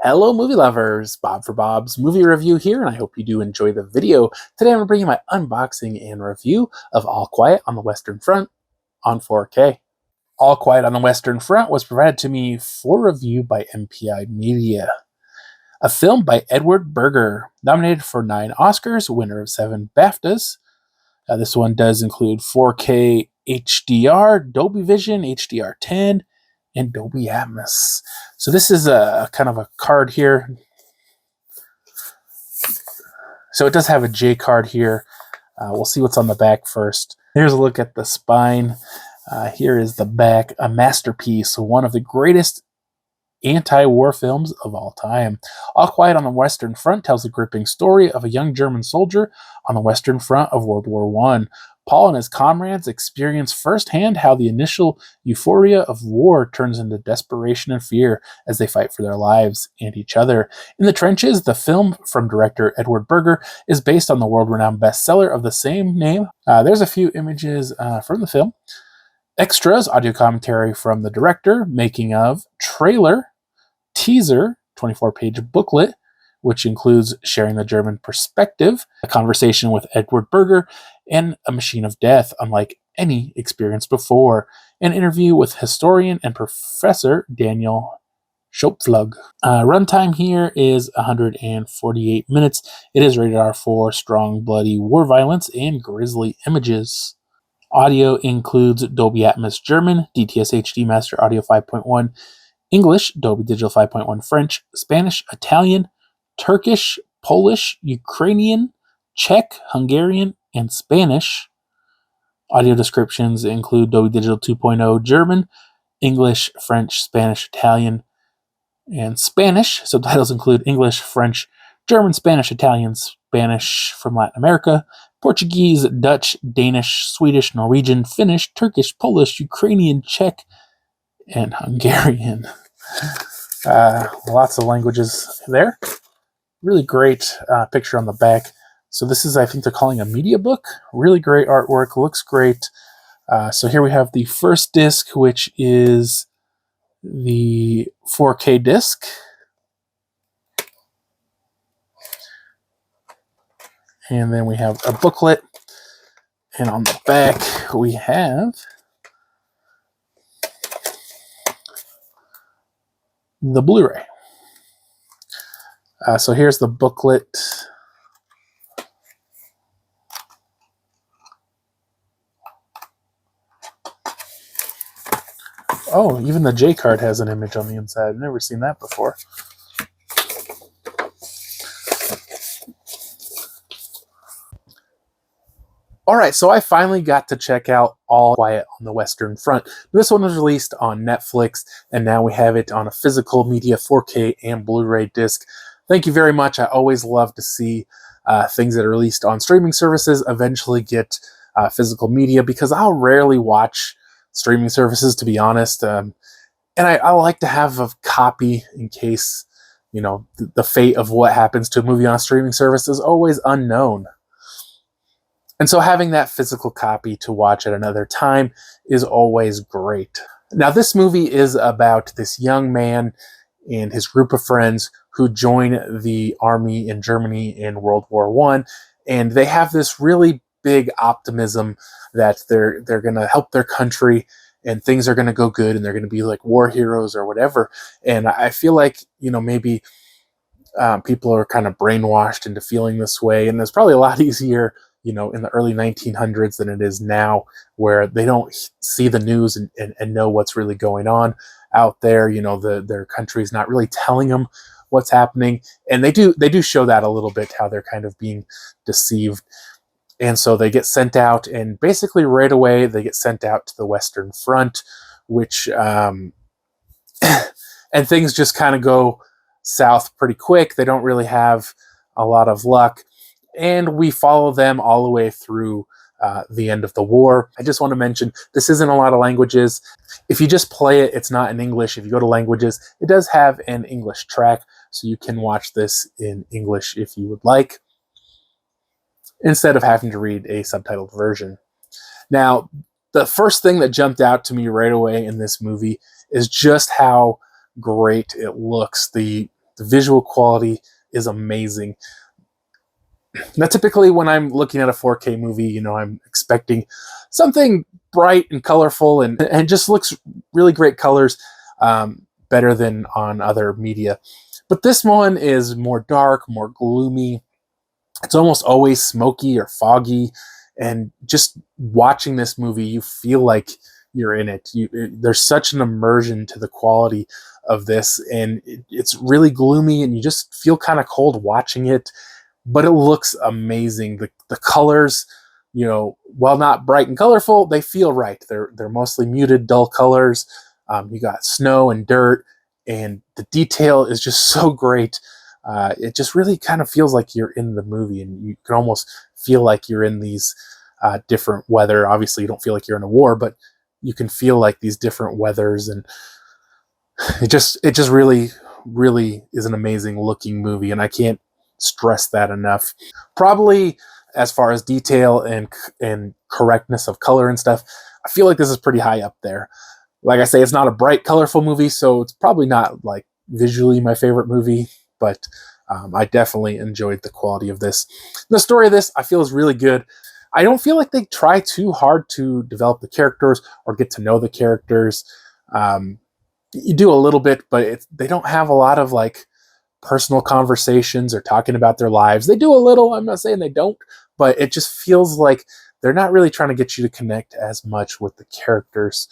Hello movie lovers, Bob for Bob's movie review here, and I hope you do enjoy the video. Today I'm going to bring you my unboxing and review of All Quiet on the Western Front on 4K. All Quiet on the Western Front was provided to me for review by MPI Media. A film by Edward Berger, nominated for 9 Oscars, winner of 7 BAFTAs. This one does include 4K HDR, Dolby Vision, HDR10, and Dolby Atmos. So this is a kind of a card here. So it does have a J card here. We'll see what's on the back first. Here's a look at the spine. Here is the back, a masterpiece, one of the greatest anti-war films of all time. All Quiet on the Western Front tells the gripping story of a young German soldier on the Western Front of World War I. Paul and his comrades experience firsthand how the initial euphoria of war turns into desperation and fear as they fight for their lives and each other. In the trenches, the film from director Edward Berger is based on the world-renowned bestseller of the same name. There's a few images from the film. Extras, audio commentary from the director, making of, trailer, teaser, 24-page booklet, which includes sharing the German perspective, a conversation with Edward Berger, and a machine of death, unlike any experience before, an interview with historian and professor Daniel Schopflug. Runtime here is 148 minutes. It is rated R for strong, bloody war violence and grisly images. Audio includes Dolby Atmos German, DTS HD Master Audio 5.1, English, Dolby Digital 5.1 French, Spanish, Italian, Turkish, Polish, Ukrainian, Czech, Hungarian, and Spanish. Audio descriptions include Dolby Digital 2.0 German, English, French, Spanish, Italian, and Spanish. Subtitles include English, French, German, Spanish, Italian, Spanish from Latin America, Portuguese, Dutch, Danish, Swedish, Norwegian, Finnish, Turkish, Polish, Ukrainian, Czech, and Hungarian. Lots of languages there. Really great picture on the back. So this is, I think they're calling a media book. Really great artwork, looks great. So here we have the first disc, which is the 4K disc. And then we have a booklet. And on the back, we have the Blu-ray. So here's the booklet. Oh, even the J card has an image on the inside. I've never seen that before. Alright, so I finally got to check out All Quiet on the Western Front. This one was released on Netflix, and now we have it on a physical media 4K and Blu-ray disc. Thank you very much. I always love to see things that are released on streaming services eventually get physical media, because I'll rarely watch streaming services, to be honest. And I like to have a copy in case, you know, the fate of what happens to a movie on a streaming service is always unknown. And so having that physical copy to watch at another time is always great. Now, this movie is about this young man and his group of friends who join the army in Germany in World War I. And they have this really big optimism that they're going to help their country and things are going to go good and they're going to be like war heroes or whatever. And I feel like, you know, maybe people are kind of brainwashed into feeling this way. And it's probably a lot easier, you know, in the early 1900s than it is now, where they don't see the news and know what's really going on out there. You know, their country's not really telling them what's happening. And they do show that a little bit, how they're kind of being deceived. And so they get sent out, and basically right away they get sent out to the Western Front, which, and things just kind of go south pretty quick. They don't really have a lot of luck. And we follow them all the way through the end of the war. I just want to mention, this isn't a lot of languages. If you just play it, it's not in English. If you go to languages, it does have an English track, so you can watch this in English if you would like, instead of having to read a subtitled version. Now, the first thing that jumped out to me right away in this movie is just how great it looks. The The visual quality is amazing. Now, typically when I'm looking at a 4K movie, I'm expecting something bright and colorful and just looks really great colors, better than on other media. But this one is more dark, more gloomy. It's almost always smoky or foggy. And just watching this movie, you feel like you're in it. There's such an immersion to the quality of this. And it's really gloomy and you just feel kind of cold watching it. But it looks amazing. The colors, while not bright and colorful, they feel right. They're mostly muted, dull colors. You got snow and dirt, and the detail is just so great. It just really kind of feels like you're in the movie, and you can almost feel like you're in these different weather. Obviously, you don't feel like you're in a war, but you can feel like these different weathers, and it just really, really is an amazing looking movie, and I can't stress that enough. Probably as far as detail and correctness of color and stuff, I feel like this is pretty high up there. Like I say, it's not a bright, colorful movie, so it's probably not like visually my favorite movie, but I definitely enjoyed the quality of this. The story of this, I feel, is really good. I don't feel like they try too hard to develop the characters or get to know the characters. You do a little bit, but they don't have a lot of like personal conversations or talking about their lives. They do a little, I'm not saying they don't, but it just feels like they're not really trying to get you to connect as much with the characters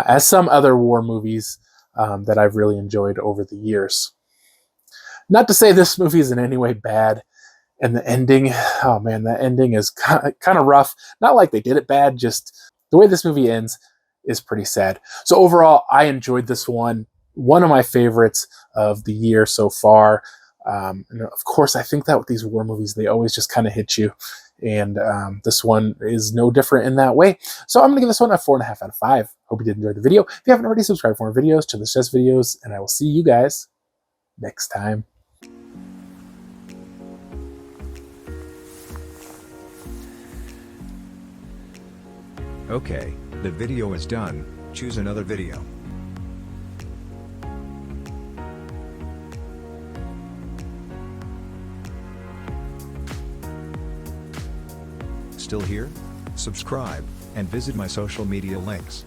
as some other war movies that I've really enjoyed over the years. Not to say this movie is in any way bad, and the ending, oh man, that ending is kind of rough. Not like they did it bad, just the way this movie ends is pretty sad. So overall, I enjoyed this one. One of my favorites of the year so far. And of course, I think that with these war movies, they always just kind of hit you. And this one is no different in that way. So I'm going to give this one a 4.5 out of 5. Hope you did enjoy the video. If you haven't already, subscribe for more videos, check the chess videos, and I will see you guys next time. Okay, the video is done. Choose another video. Still here? Subscribe, and visit my social media links.